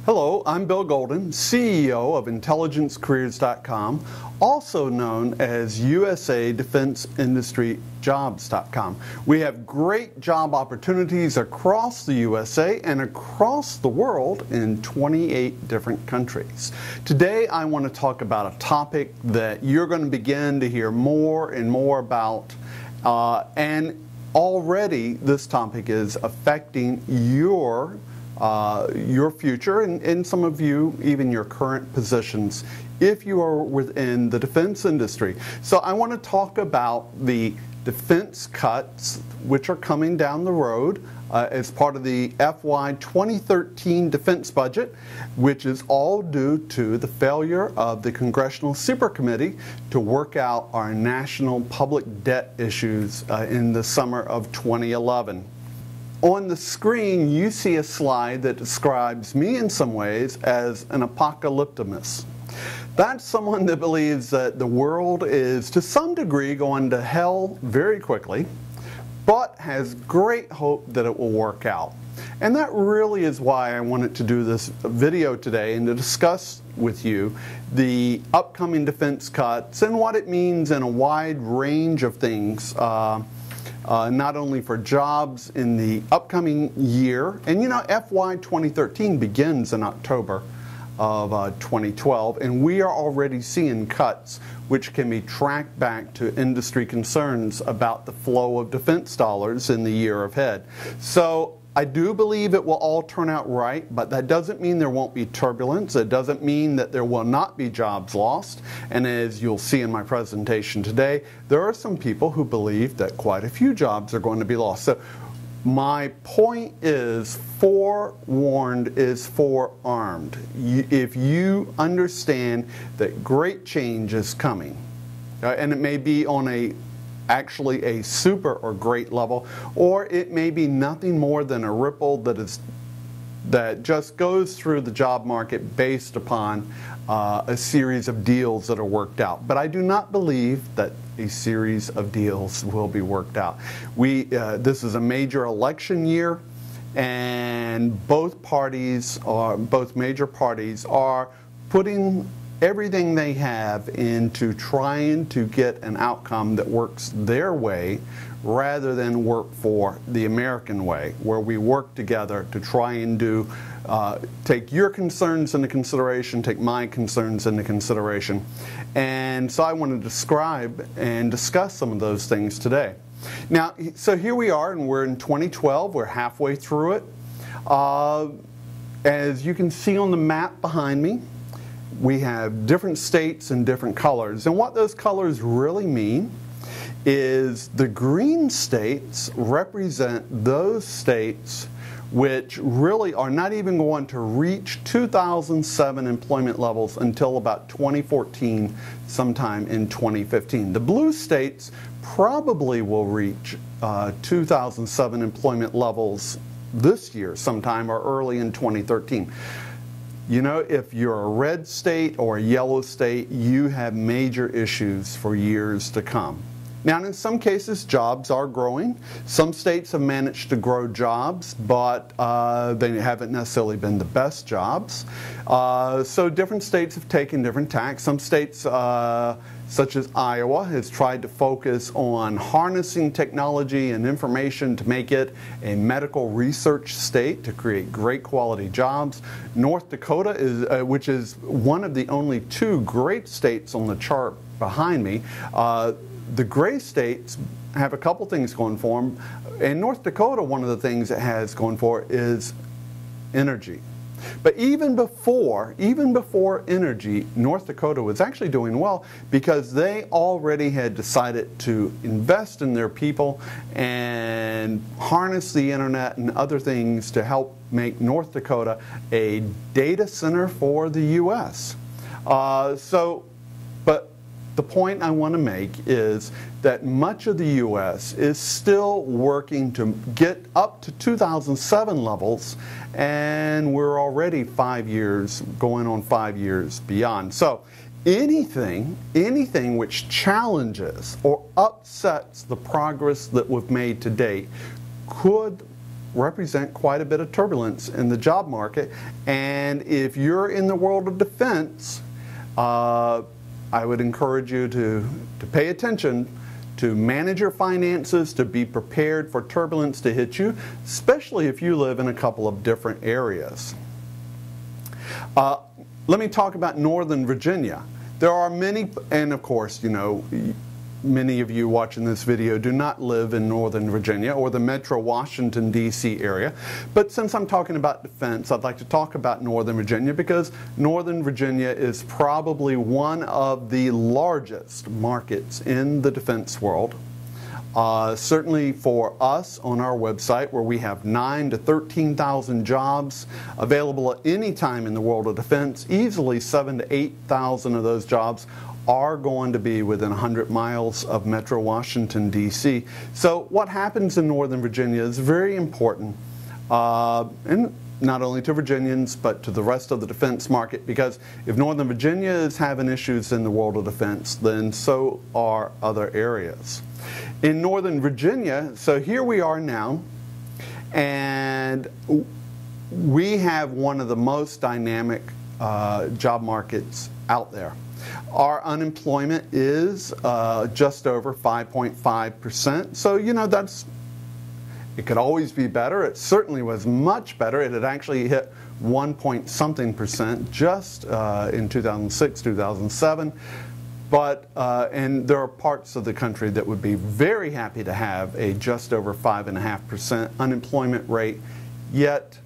Hello, I'm Bill Golden, CEO of IntelligenceCareers.com, also known as USA Defense Industry Jobs.com. We have great job opportunities across the USA and across the world in 28 different countries. Today I want to talk about a topic that you're going to begin to hear more and more about, and already this topic is affecting your future and some of you even your current positions if you are within the defense industry. So I want to talk about the defense cuts which are coming down the road as part of the FY 2013 defense budget, which is all due to the failure of the Congressional Supercommittee to work out our national public debt issues in the summer of 2011. On the screen, you see a slide that describes me in some ways as an apocalyptimist. That's someone that believes that the world is to some degree going to hell very quickly, but has great hope that it will work out. And that really is why I wanted to do this video today and to discuss with you the upcoming defense cuts and what it means in a wide range of things. Not only for jobs in the upcoming year, and you know, FY 2013 begins in October of 2012, and we are already seeing cuts which can be tracked back to industry concerns about the flow of defense dollars in the year ahead. So I do believe it will all turn out right, but that doesn't mean there won't be turbulence. It doesn't mean that there will not be jobs lost. And as you'll see in my presentation today, there are some people who believe that quite a few jobs are going to be lost. So my point is, forewarned is forearmed. If you understand that great change is coming, and it may be on actually a super or great level, or it may be nothing more than a ripple that just goes through the job market based upon a series of deals that are worked out. But I do not believe that a series of deals will be worked out. This is a major election year, and both major parties are putting everything they have into trying to get an outcome that works their way rather than work for the American way, where we work together to try and take your concerns into consideration, take my concerns into consideration. And so I want to describe and discuss some of those things today. Now, so here we are, and we're in 2012, we're halfway through it. As you can see on the map behind me, we have different states and different colors, and what those colors really mean is the green states represent those states which really are not even going to reach 2007 employment levels until about 2014, sometime in 2015. The blue states probably will reach 2007 employment levels this year sometime or early in 2013. You know, if you're a red state or a yellow state, you have major issues for years to come. Now, in some cases, jobs are growing. Some states have managed to grow jobs, but they haven't necessarily been the best jobs. So different states have taken different tacks. Some states, such as Iowa, has tried to focus on harnessing technology and information to make it a medical research state to create great quality jobs. North Dakota, which is one of the only two great states on the chart behind me, the gray states have a couple things going for them. In North Dakota, one of the things it has going for it is energy. But even before energy, North Dakota was actually doing well because they already had decided to invest in their people and harness the internet and other things to help make North Dakota a data center for the U.S. But the point I want to make is that much of the U.S. is still working to get up to 2007 levels, and we're already 5 years, going on 5 years beyond. So anything which challenges or upsets the progress that we've made to date could represent quite a bit of turbulence in the job market. And if you're in the world of defense, I would encourage you to pay attention, to manage your finances, to be prepared for turbulence to hit you, especially if you live in a couple of different areas. Let me talk about Northern Virginia. There are many, and of course, you know, many of you watching this video do not live in Northern Virginia or the metro Washington, D.C. area. But since I'm talking about defense, I'd like to talk about Northern Virginia because Northern Virginia is probably one of the largest markets in the defense world. Certainly for us on our website, where we have 9,000 to 13,000 jobs available at any time in the world of defense, easily 7,000 to 8,000 of those jobs are going to be within 100 miles of Metro Washington, D.C. So what happens in Northern Virginia is very important, and not only to Virginians, but to the rest of the defense market, because if Northern Virginia is having issues in the world of defense, then so are other areas. In Northern Virginia, so here we are now, and we have one of the most dynamic job markets out there. Our unemployment is just over 5.5%. So, you know, it could always be better. It certainly was much better. It had actually hit 1 point something percent just in 2006, 2007. But, and there are parts of the country that would be very happy to have a just over 5.5% unemployment rate. Yet,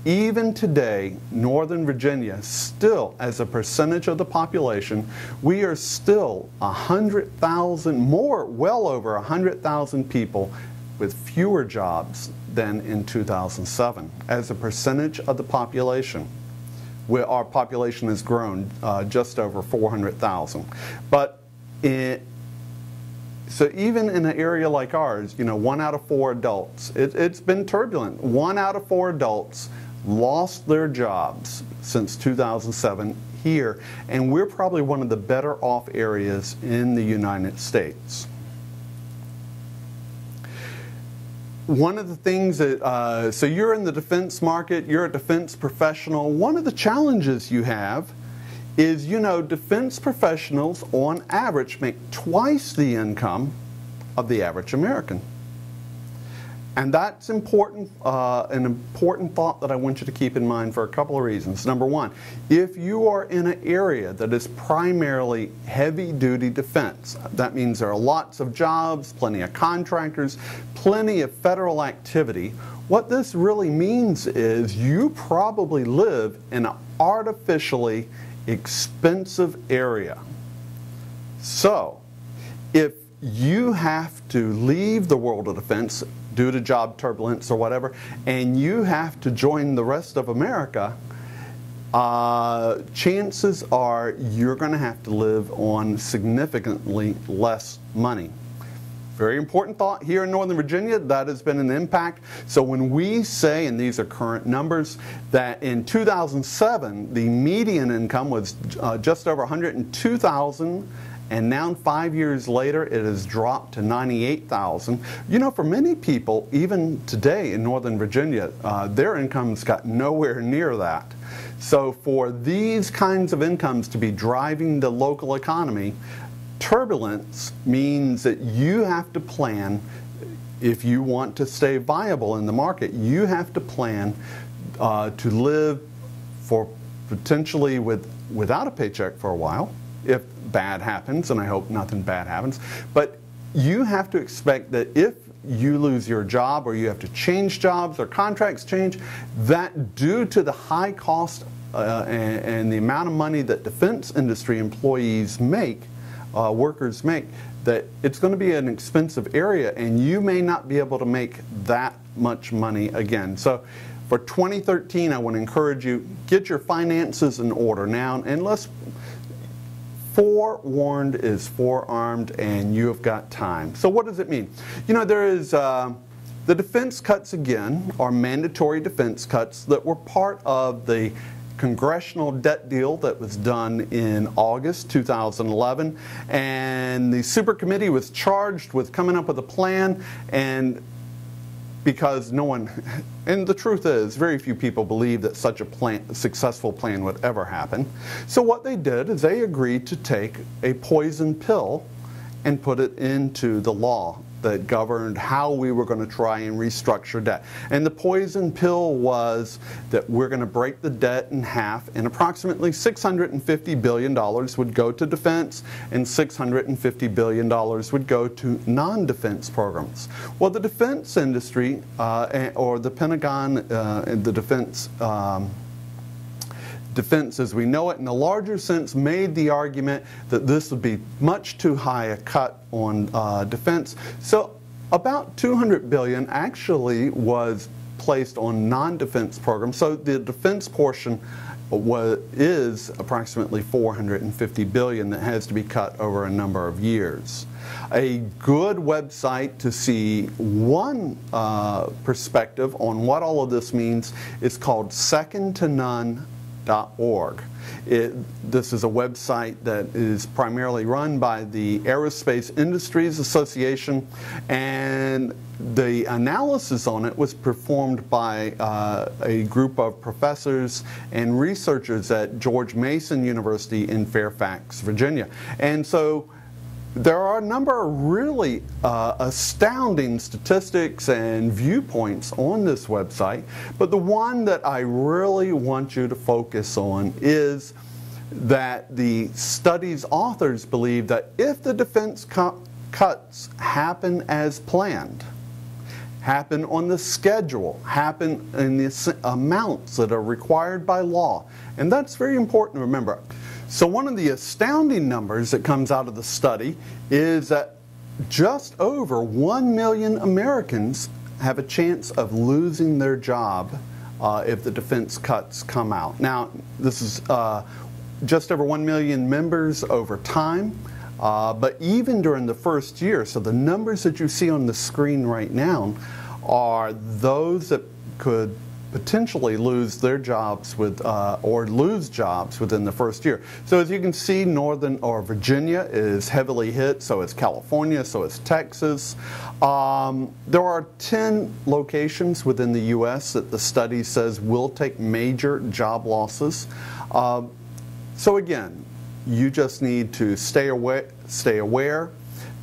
even today, Northern Virginia, still as a percentage of the population, we are still 100,000 more, well over 100,000 people with fewer jobs than in 2007 as a percentage of the population. Our population has grown just over 400,000. But so even in an area like ours, you know, 1 out of 4 adults, it's been turbulent. 1 out of 4 adults lost their jobs since 2007 here, and we're probably one of the better off areas in the United States. One of the things that, so you're in the defense market, you're a defense professional. One of the challenges you have is, you know, defense professionals on average make twice the income of the average American. And that's important, an important thought that I want you to keep in mind for a couple of reasons. Number one, if you are in an area that is primarily heavy-duty defense, that means there are lots of jobs, plenty of contractors, plenty of federal activity. What this really means is you probably live in an artificially expensive area. So, if you have to leave the world of defense due to job turbulence or whatever, and you have to join the rest of America, chances are you're going to have to live on significantly less money. Very important thought here in Northern Virginia, that has been an impact. So when we say, and these are current numbers, that in 2007 the median income was just over $102,000, and now 5 years later it has dropped to $98,000. You know, for many people, even today in Northern Virginia, their incomes got nowhere near that. So for these kinds of incomes to be driving the local economy, turbulence means that you have to plan. If you want to stay viable in the market, you have to plan to live for potentially without a paycheck for a while, if bad happens, and I hope nothing bad happens. But you have to expect that if you lose your job, or you have to change jobs, or contracts change, that due to the high cost and the amount of money that defense industry employees make, workers make, that it's going to be an expensive area, and you may not be able to make that much money again. So for 2013, I want to encourage you, get your finances in order now, and let's forewarned is forearmed, and you have got time. So what does it mean? You know, there is the defense cuts, again, are mandatory defense cuts that were part of the Congressional Debt Deal that was done in August 2011, and the Super Committee was charged with coming up with a plan, and because no one, and the truth is, very few people believe that such a successful plan would ever happen. So what they did is they agreed to take a poison pill and put it into the law that governed how we were going to try and restructure debt. And the poison pill was that we're going to break the debt in half, and approximately $650 billion would go to defense, and $650 billion would go to non-defense programs. Well, the defense industry, or the Pentagon, and the defense as we know it in a larger sense, made the argument that this would be much too high a cut on defense. So about $200 billion actually was placed on non-defense programs. So the defense portion is approximately $450 billion that has to be cut over a number of years. A good website to see one perspective on what all of this means is called secondtonone.org. This is a website that is primarily run by the Aerospace Industries Association, and the analysis on it was performed by a group of professors and researchers at George Mason University in Fairfax, Virginia. And so there are a number of really astounding statistics and viewpoints on this website, but the one that I really want you to focus on is that the study's authors believe that if the defense cuts happen as planned, happen on the schedule, happen in the amounts that are required by law, and that's very important to remember. So one of the astounding numbers that comes out of the study is that just over 1 million Americans have a chance of losing their job if the defense cuts come out. Now, this is just over 1 million members over time, but even during the first year, so the numbers that you see on the screen right now are those that could potentially lose their jobs or lose jobs within the first year. So as you can see, Virginia is heavily hit, so is California, so is Texas. There are 10 locations within the U.S. that the study says will take major job losses. So again, you just need to stay aware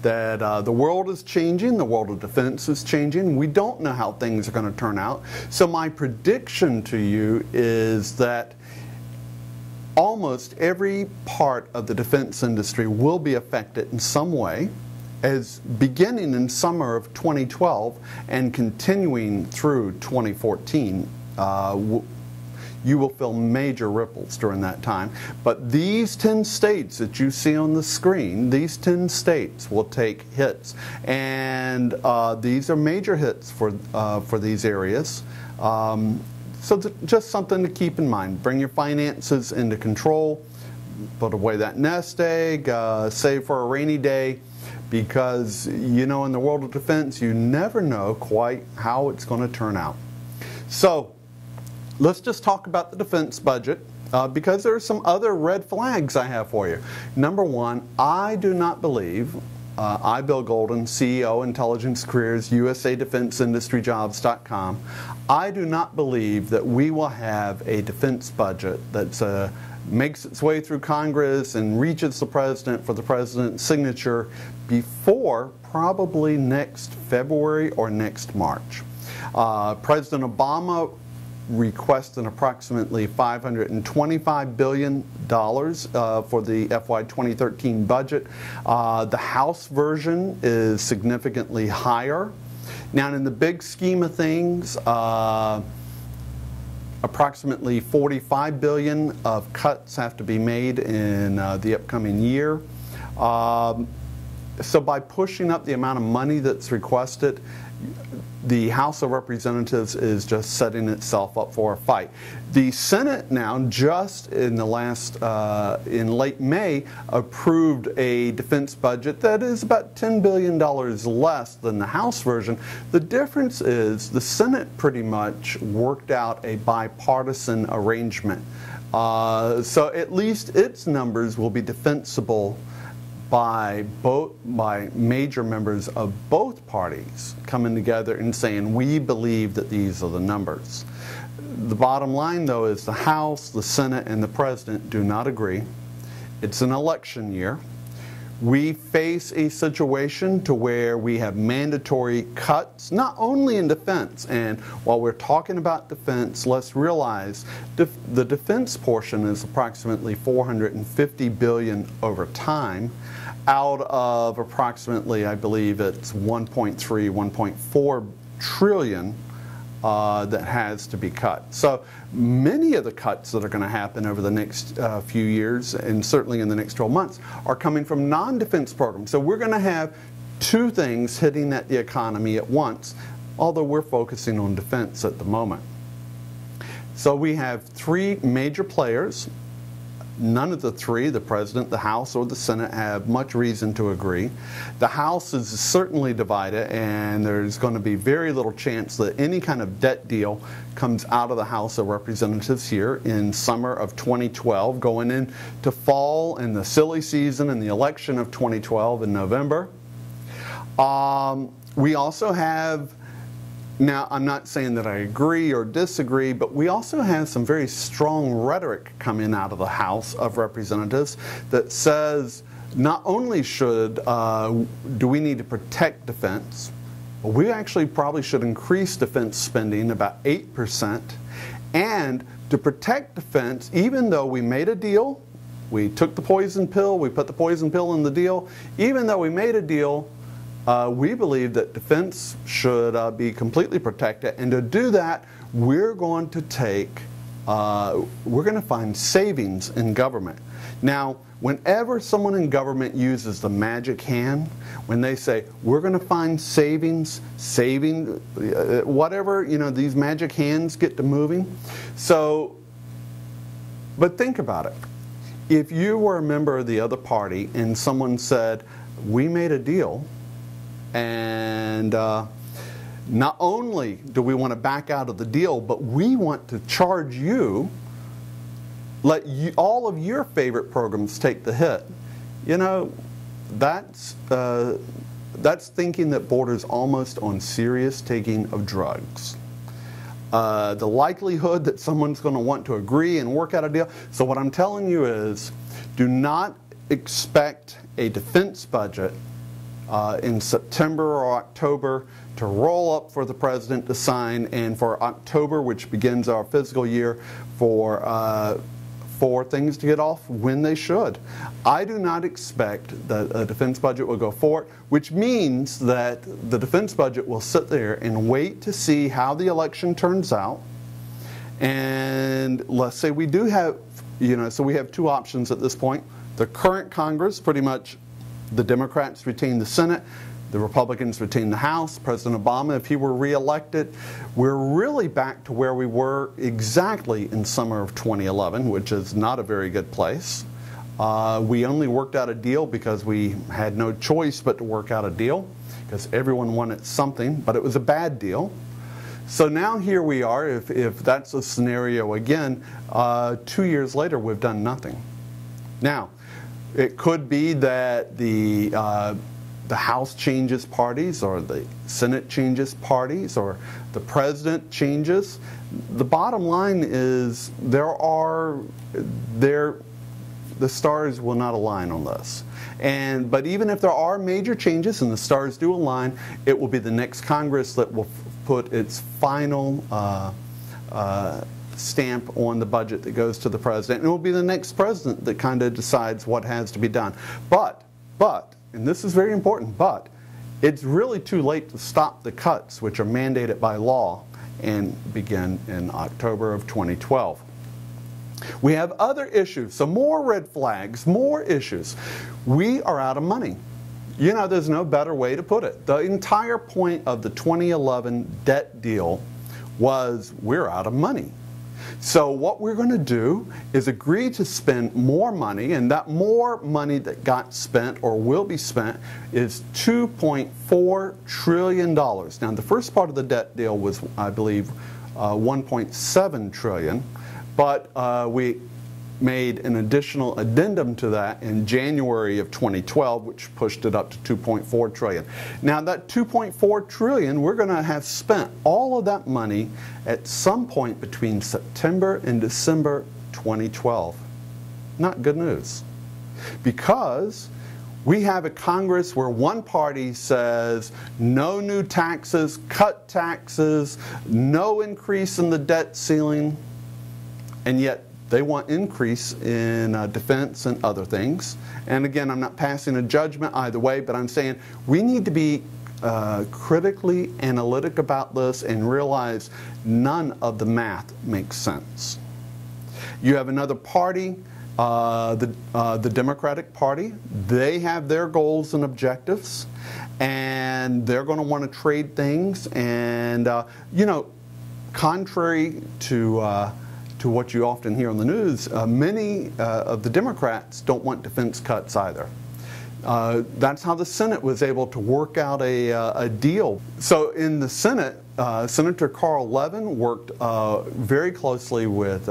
that the world is changing, the world of defense is changing. We don't know how things are going to turn out. So my prediction to you is that almost every part of the defense industry will be affected in some way, as beginning in summer of 2012 and continuing through 2014. You will feel major ripples during that time. But these 10 states that you see on the screen, these 10 states will take hits. And these are major hits for these areas. So just something to keep in mind. Bring your finances into control. Put away that nest egg. Save for a rainy day. Because, you know, in the world of defense, you never know quite how it's going to turn out. So let's just talk about the defense budget because there are some other red flags I have for you. Number one, I do not believe, Bill Golden, CEO, Intelligence Careers, USA Defense Industry Jobs.com, I do not believe that we will have a defense budget that makes its way through Congress and reaches the president for the president's signature before probably next February or next March. President Obama requested approximately $525 billion for the FY 2013 budget. The House version is significantly higher. Now, in the big scheme of things, approximately $45 billion of cuts have to be made in the upcoming year. So by pushing up the amount of money that's requested, the House of Representatives is just setting itself up for a fight. The Senate now, just in the in late May, approved a defense budget that is about $10 billion less than the House version. The difference is the Senate pretty much worked out a bipartisan arrangement. So at least its numbers will be defensible by major members of both parties coming together and saying, we believe that these are the numbers. The bottom line, though, is the House, the Senate, and the President do not agree. It's an election year. We face a situation to where we have mandatory cuts, not only in defense, and while we're talking about defense, let's realize the defense portion is approximately $450 billion over time, out of approximately, I believe it's 1.3, 1.4 trillion that has to be cut. So many of the cuts that are going to happen over the next few years, and certainly in the next 12 months, are coming from non-defense programs. So we're going to have two things hitting at the economy at once, although we're focusing on defense at the moment. So we have three major players. None of the three, the President, the House, or the Senate, have much reason to agree. The House is certainly divided, and there's going to be very little chance that any kind of debt deal comes out of the House of Representatives here in summer of 2012, going into fall and the silly season and the election of 2012 in November. We also have, now, I'm not saying that I agree or disagree, but we also have some very strong rhetoric coming out of the House of Representatives that says not only do we need to protect defense, but we actually probably should increase defense spending about 8%. And to protect defense, even though we made a deal, we took the poison pill, we put the poison pill in the deal, even though we made a deal, we believe that defense should be completely protected, and to do that, we're going to find savings in government. Now, whenever someone in government uses the magic hand, when they say, we're going to find savings, whatever, these magic hands get to moving. So, but think about it. If you were a member of the other party and someone said, we made a deal, and not only do we want to back out of the deal, but we want to charge you, let all of your favorite programs take the hit. That's thinking that borders almost on serious taking of drugs. The likelihood that someone's going to want to agree and work out a deal. So what I'm telling you is, do not expect a defense budget in September or October to roll up for the President to sign, and for October, which begins our fiscal year, for things to get off when they should. I do not expect that a defense budget will go forward, which means that the defense budget will sit there and wait to see how the election turns out. And let's say we do have, so we have two options at this point. The current Congress, pretty much, the Democrats retain the Senate, the Republicans retain the House. President Obama, if he were reelected, we're really back to where we were exactly in summer of 2011, which is not a very good place. We only worked out a deal because we had no choice but to work out a deal, because everyone wanted something, but it was a bad deal. So now here we are, if that's a scenario again, 2 years later we've done nothing. Now, it could be that the House changes parties, or the Senate changes parties, or the President changes. The bottom line is the stars will not align on this. But even if there are major changes and the stars do align, it will be the next Congress that will put its final stamp on the budget that goes to the President. And it will be the next President that kind of decides what has to be done. But, and this is very important, but it's really too late to stop the cuts, which are mandated by law and begin in October of 2012. We have other issues, so more red flags, more issues. We are out of money. There's no better way to put it. The entire point of the 2011 debt deal was we're out of money. So what we're going to do is agree to spend more money, and that more money that got spent or will be spent is $2.4 trillion. Now, the first part of the debt deal was, I believe, $1.7 trillion, but made an additional addendum to that in January of 2012, which pushed it up to $2.4 trillion. Now that $2.4 trillion, we're going to have spent all of that money at some point between September and December 2012. Not good news, because we have a Congress where one party says no new taxes, cut taxes, no increase in the debt ceiling, and yet they want increase in defense and other things. And again, I'm not passing a judgment either way, but I'm saying we need to be critically analytic about this and realize none of the math makes sense. You have another party, the Democratic Party. They have their goals and objectives, and they're going to want to trade things. And you know, contrary to what you often hear on the news, many of the Democrats don't want defense cuts either. That's how the Senate was able to work out a deal. So in the Senate, Senator Carl Levin worked very closely with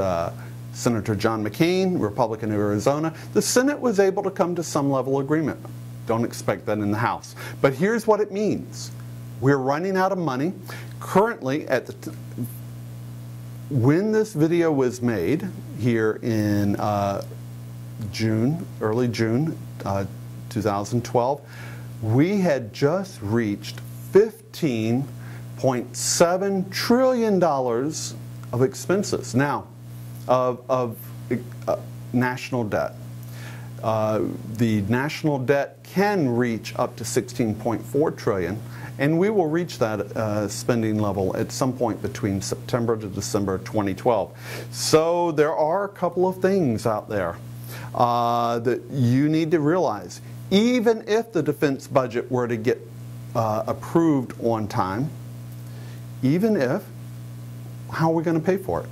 Senator John McCain, Republican of Arizona. The Senate was able to come to some level of agreement. Don't expect that in the House. But here's what it means. We're running out of money. Currently, when this video was made here in early June 2012, we had just reached $15.7 trillion of expenses now of national debt. The national debt can reach up to $16.4 trillion. And we will reach that spending level at some point between September to December 2012. So there are a couple of things out there that you need to realize. Even if the defense budget were to get approved on time, even if, how are we going to pay for it?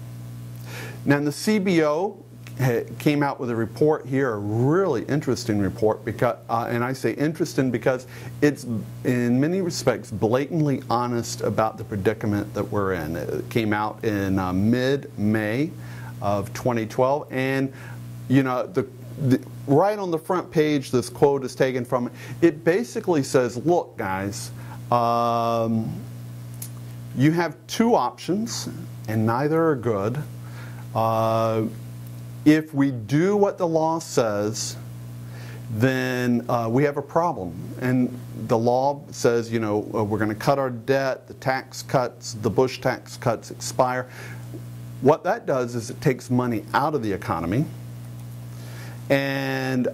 Now the CBO came out with a report here, a really interesting report, because, and I say interesting because it's in many respects blatantly honest about the predicament that we're in. It came out in mid-May of 2012, and you know, right on the front page, this quote is taken from it. It basically says, look guys, you have two options and neither are good. If we do what the law says, then we have a problem. And the law says, you know, we're going to cut our debt, the tax cuts, the Bush tax cuts expire. What that does is it takes money out of the economy. And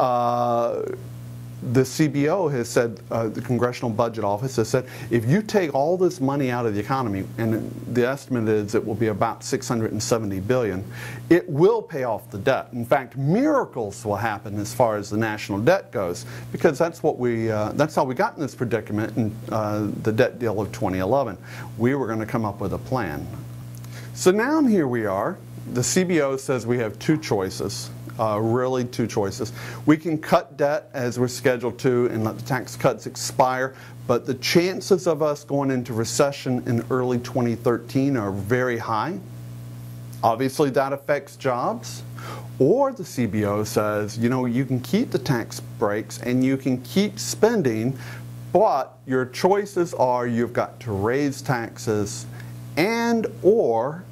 the CBO has said, the Congressional Budget Office has said, if you take all this money out of the economy, and the estimate is it will be about $670 billion, it will pay off the debt. In fact, miracles will happen as far as the national debt goes, because that's what that's how we got in this predicament in the debt deal of 2011. We were going to come up with a plan. So now here we are. The CBO says we have two choices. Really two choices. We can cut debt as we're scheduled to and let the tax cuts expire, but the chances of us going into recession in early 2013 are very high. Obviously that affects jobs. Or the CBO says, you know, you can keep the tax breaks and you can keep spending, but your choices are you've got to raise taxes and or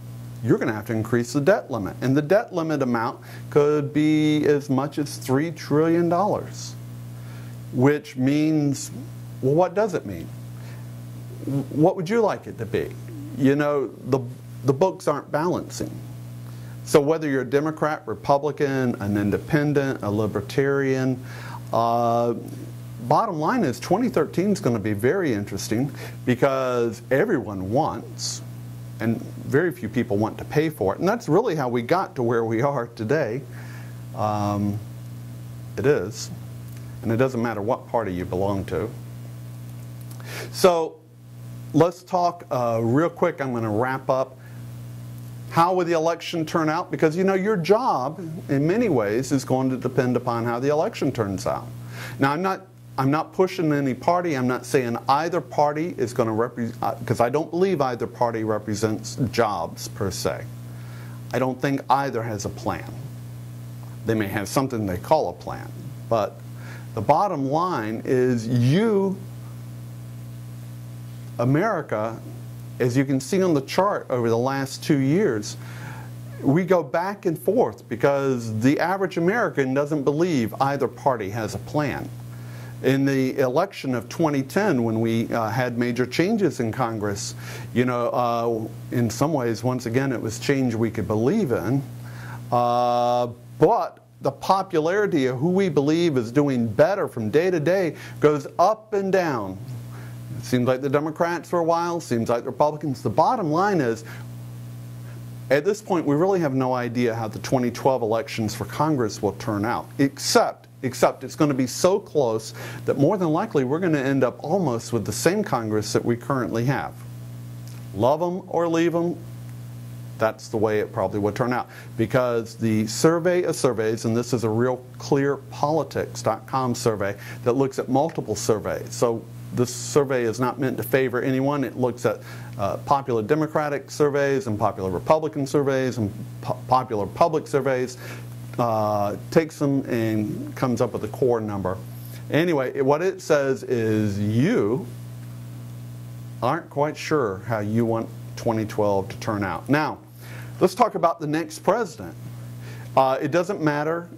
you're going to have to increase the debt limit. And the debt limit amount could be as much as $3 trillion, which means, well, what does it mean? What would you like it to be? You know, the books aren't balancing. So whether you're a Democrat, Republican, an independent, a libertarian, bottom line is 2013 is going to be very interesting because everyone wants, and very few people want to pay for it. And that's really how we got to where we are today. It is. And it doesn't matter what party you belong to. So let's talk real quick. I'm going to wrap up. How will the election turn out? Because you know your job in many ways is going to depend upon how the election turns out. Now I'm not pushing any party. I'm not saying either party is going to represent, because I don't believe either party represents jobs per se. I don't think either has a plan. They may have something they call a plan, but the bottom line is America, as you can see on the chart over the last 2 years, we go back and forth because the average American doesn't believe either party has a plan. In the election of 2010, when we had major changes in Congress, in some ways, once again, it was change we could believe in. But the popularity of who we believe is doing better from day to day goes up and down. It seems like the Democrats for a while, seems like the Republicans. The bottom line is, at this point, we really have no idea how the 2012 elections for Congress will turn out, except it's going to be so close that more than likely we're going to end up almost with the same Congress that we currently have. Love them or leave them, that's the way it probably would turn out. Because the survey of surveys, and this is a realclearpolitics.com survey that looks at multiple surveys. So this survey is not meant to favor anyone. It looks at popular Democratic surveys and popular Republican surveys and popular public surveys, takes them and comes up with a core number. Anyway, what it says is you aren't quite sure how you want 2012 to turn out. Now, let's talk about the next president. It doesn't matter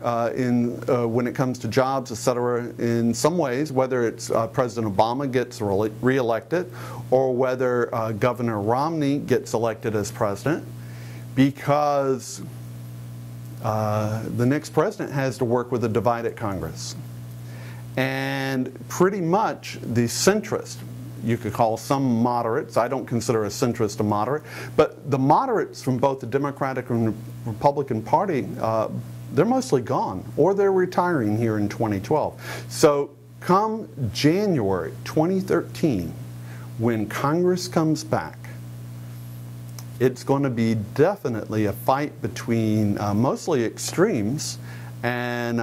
when it comes to jobs, etc. in some ways, whether it's President Obama gets reelected or whether Governor Romney gets elected as president, because the next president has to work with a divided Congress. And pretty much the centrist, you could call some moderates, I don't consider a centrist a moderate, but the moderates from both the Democratic and Republican Party, they're mostly gone, or they're retiring here in 2012. So come January 2013, when Congress comes back, it's going to be definitely a fight between mostly extremes, and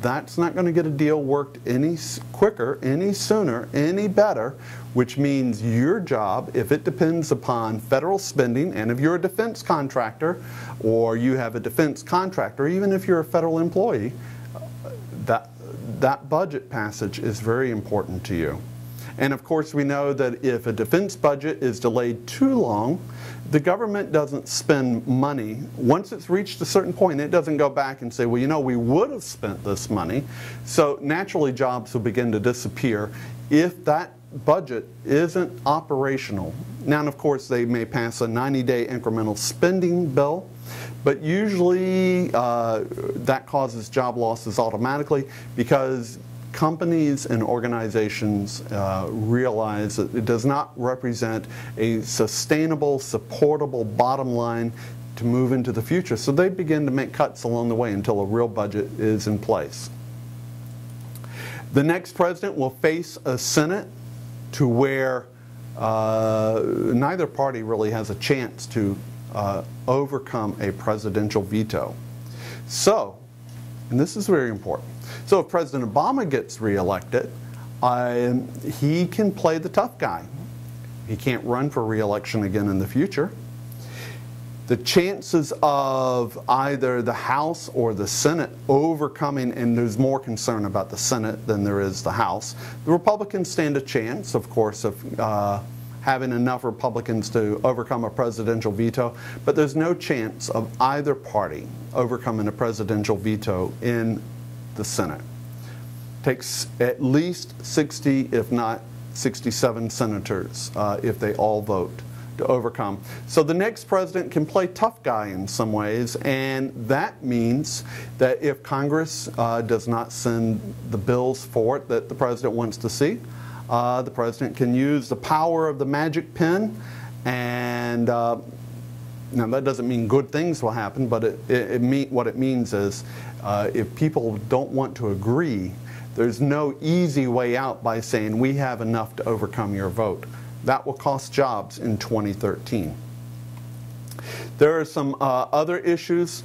that's not going to get a deal worked any quicker, any sooner, any better, which means your job, if it depends upon federal spending, and if you're a defense contractor or you have a defense contractor, even if you're a federal employee, that budget passage is very important to you. And of course we know that if a defense budget is delayed too long, the government doesn't spend money. Once it's reached a certain point, it doesn't go back and say, well, we would have spent this money. So naturally jobs will begin to disappear if that budget isn't operational. Now, of course, they may pass a 90-day incremental spending bill, but usually that causes job losses automatically because companies and organizations realize that it does not represent a sustainable, supportable bottom line to move into the future. So they begin to make cuts along the way until a real budget is in place. The next president will face a Senate to where neither party really has a chance to overcome a presidential veto. So, and this is very important, so if President Obama gets reelected, he can play the tough guy. He can't run for reelection again in the future. The chances of either the House or the Senate overcoming, and there's more concern about the Senate than there is the House. The Republicans stand a chance, of course, of having enough Republicans to overcome a presidential veto, but there's no chance of either party overcoming a presidential veto in the Senate. It takes at least 60, if not 67 senators, if they all vote, to overcome. So the next president can play tough guy in some ways, and that means that if Congress does not send the bills for it that the president wants to see, the president can use the power of the magic pen, and now that doesn't mean good things will happen, but what it means is if people don't want to agree, there's no easy way out by saying we have enough to overcome your vote. That will cost jobs in 2013. There are some other issues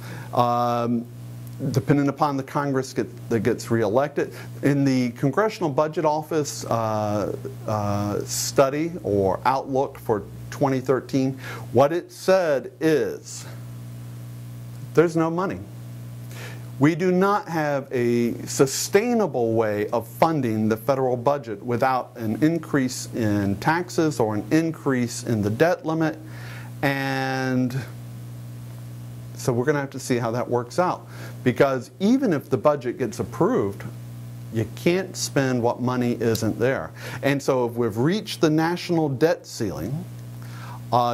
depending upon the Congress that gets reelected. In the Congressional Budget Office study or outlook for 2013, what it said is there's no money. We do not have a sustainable way of funding the federal budget without an increase in taxes or an increase in the debt limit, and so we're going to have to see how that works out. Because even if the budget gets approved, you can't spend what money isn't there. And so if we've reached the national debt ceiling,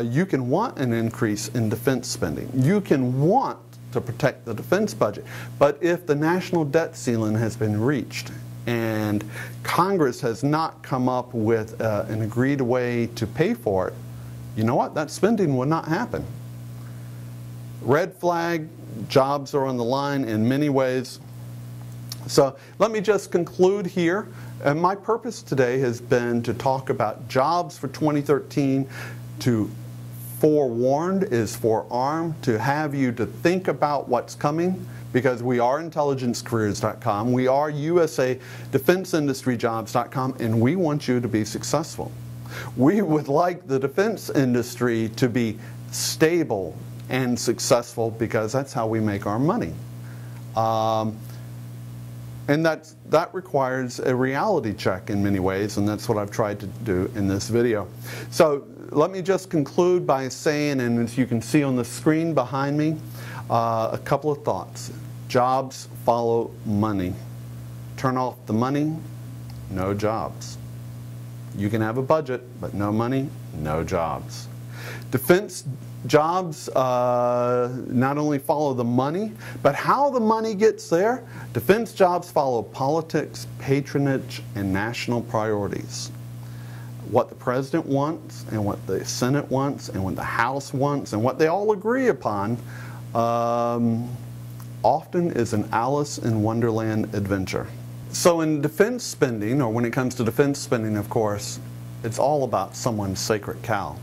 you can want an increase in defense spending. You can want to protect the defense budget. But if the national debt ceiling has been reached and Congress has not come up with an agreed way to pay for it, you know what? That spending will not happen. Red flag, jobs are on the line in many ways. So let me just conclude here. And my purpose today has been to talk about jobs for 2013, to forewarned is forearmed, to have you to think about what's coming, because we are intelligencecareers.com, we are USA DefenseIndustryJobs.com, and we want you to be successful. We would like the defense industry to be stable and successful, because that's how we make our money. And that requires a reality check in many ways, and that's what I've tried to do in this video. So let me just conclude by saying, and as you can see on the screen behind me, a couple of thoughts. Jobs follow money. Turn off the money, no jobs. You can have a budget, but no money, no jobs. Defense jobs not only follow the money, but how the money gets there. Defense jobs follow politics, patronage, and national priorities. What the president wants, and what the Senate wants, and what the House wants, and what they all agree upon, often is an Alice in Wonderland adventure. So in defense spending, or when it comes to defense spending, of course, it's all about someone's sacred cow.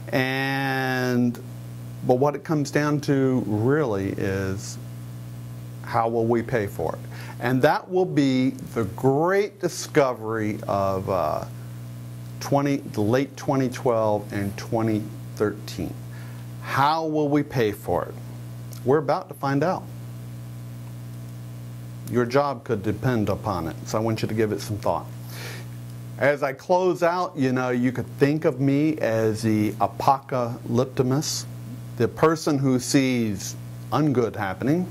But what it comes down to really is, how will we pay for it? And that will be the great discovery of the late 2012 and 2013. How will we pay for it? We're about to find out. Your job could depend upon it, so I want you to give it some thought. As I close out, you know, you could think of me as the apocalyptimus, the person who sees ungood happening,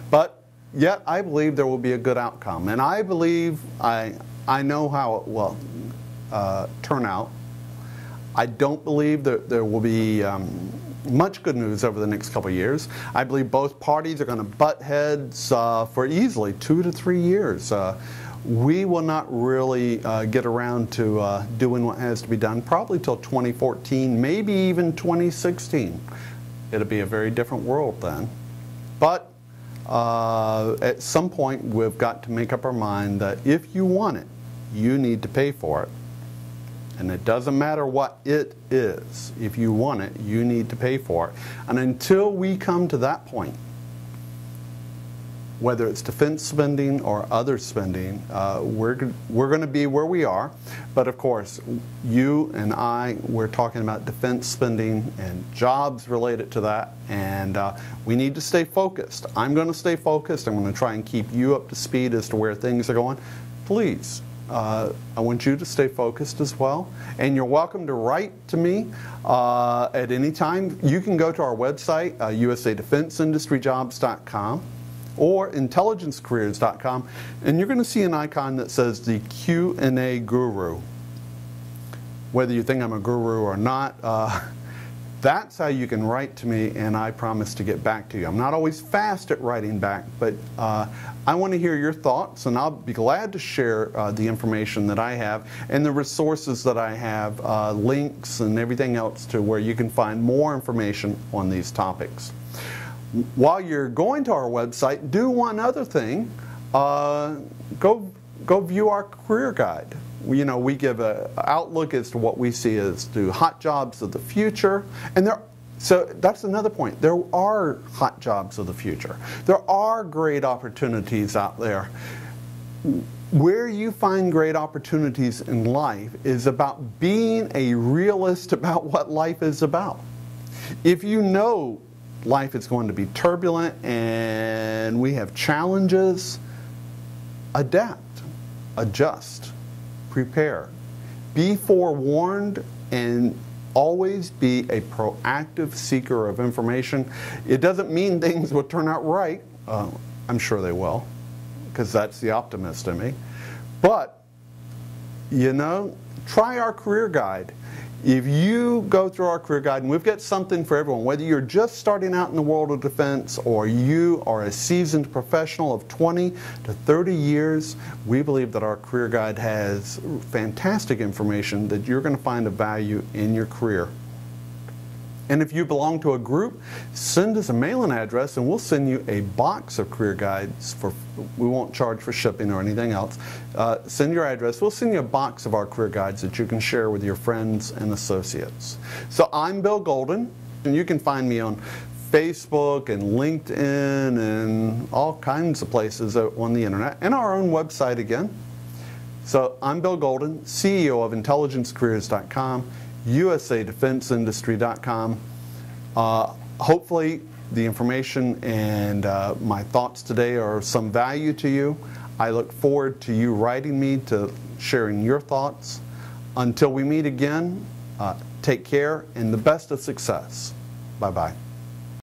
but yet I believe there will be a good outcome. And I believe, I know how it will turn out. I don't believe that there will be much good news over the next couple of years. I believe both parties are going to butt heads for easily 2 to 3 years. We will not really get around to doing what has to be done probably till 2014, maybe even 2016. It'll be a very different world then. But at some point we've got to make up our mind that if you want it, you need to pay for it. And it doesn't matter what it is. If you want it, you need to pay for it. And until we come to that point, whether it's defense spending or other spending, we're going to be where we are. But of course, you and I, we're talking about defense spending and jobs related to that. And we need to stay focused. I'm going to stay focused. I'm going to try and keep you up to speed as to where things are going. Please. I want you to stay focused as well, and you're welcome to write to me at any time. You can go to our website, USADefenseIndustryJobs.com or IntelligenceCareers.com, and you're going to see an icon that says the Q&A Guru. Whether you think I'm a guru or not, that's how you can write to me, and I promise to get back to you. I'm not always fast at writing back, but I want to hear your thoughts, and I'll be glad to share the information that I have and the resources that I have, links and everything else to where you can find more information on these topics. While you're going to our website, do one other thing. Go view our career guide. You know, we give an outlook as to what we see as the hot jobs of the future, and so that's another point. There are hot jobs of the future. There are great opportunities out there. Where you find great opportunities in life is about being a realist about what life is about. If you know life is going to be turbulent and and we have challenges, adapt, adjust, prepare. Be forewarned and always be a proactive seeker of information. It doesn't mean things will turn out right. I'm sure they will, because that's the optimist in me. But, you know, try our career guide. If you go through our career guide, and we've got something for everyone, whether you're just starting out in the world of defense or you are a seasoned professional of 20 to 30 years, we believe that our career guide has fantastic information that you're going to find of value in your career. And if you belong to a group, send us a mailing address and we'll send you a box of career guides. We won't charge for shipping or anything else. Send your address. We'll send you a box of our career guides that you can share with your friends and associates. So I'm Bill Golden, and you can find me on Facebook and LinkedIn and all kinds of places on the internet, and our own website again. So I'm Bill Golden, CEO of IntelligenceCareers.com, USADefenseIndustry.com. Hopefully the information and my thoughts today are some value to you. I look forward to you writing me to sharing your thoughts. Until we meet again, take care and the best of success. Bye-bye.